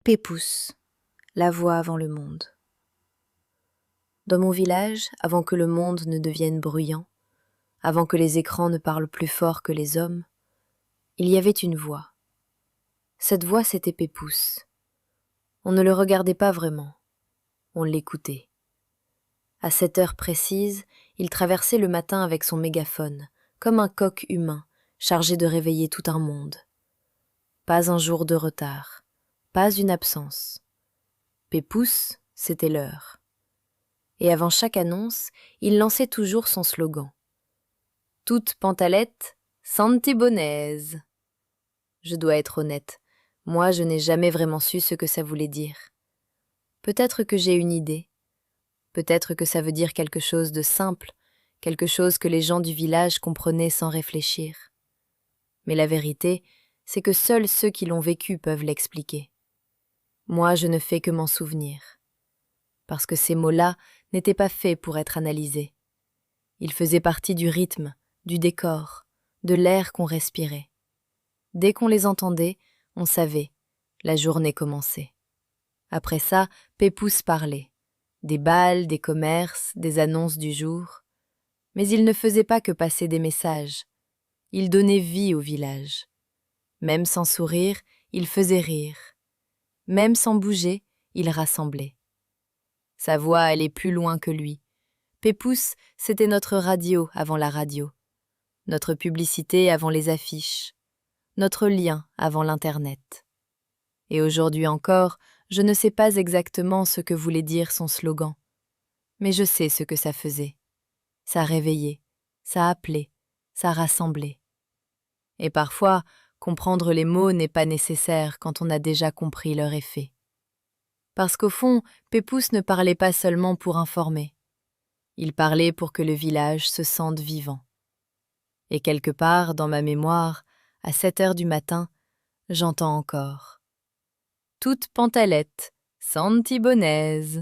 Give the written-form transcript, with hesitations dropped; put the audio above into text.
Pépousse, la voix avant le monde. Dans mon village, avant que le monde ne devienne bruyant, avant que les écrans ne parlent plus fort que les hommes, il y avait une voix. Cette voix, c'était Pépousse. On ne le regardait pas vraiment, on l'écoutait. À 7 heures précises, il traversait le matin avec son mégaphone, comme un coq humain, chargé de réveiller tout un monde. Pas un jour de retard, pas une absence. Pépousse, c'était l'heure. Et avant chaque annonce, il lançait toujours son slogan. « Toute pantalette, santibonnaise !» Je dois être honnête, moi je n'ai jamais vraiment su ce que ça voulait dire. Peut-être que j'ai une idée. Peut-être que ça veut dire quelque chose de simple, quelque chose que les gens du village comprenaient sans réfléchir. Mais la vérité, c'est que seuls ceux qui l'ont vécu peuvent l'expliquer. Moi, je ne fais que m'en souvenir. Parce que ces mots-là n'étaient pas faits pour être analysés. Ils faisaient partie du rythme, du décor, de l'air qu'on respirait. Dès qu'on les entendait, on savait, la journée commençait. Après ça, Pépousse parlait. Des bals, des commerces, des annonces du jour. Mais il ne faisait pas que passer des messages. Il donnait vie au village. Même sans sourire, il faisait rire. Même sans bouger, il rassemblait. Sa voix allait plus loin que lui. Pépousse, c'était notre radio avant la radio, notre publicité avant les affiches, notre lien avant l'Internet. Et aujourd'hui encore, je ne sais pas exactement ce que voulait dire son slogan, mais je sais ce que ça faisait. Ça réveillait, ça appelait, ça rassemblait. Et parfois, comprendre les mots n'est pas nécessaire quand on a déjà compris leur effet. Parce qu'au fond, Pépousse ne parlait pas seulement pour informer. Il parlait pour que le village se sente vivant. Et quelque part, dans ma mémoire, à 7 heures du matin, j'entends encore. Toute pantalette, santibonnaise.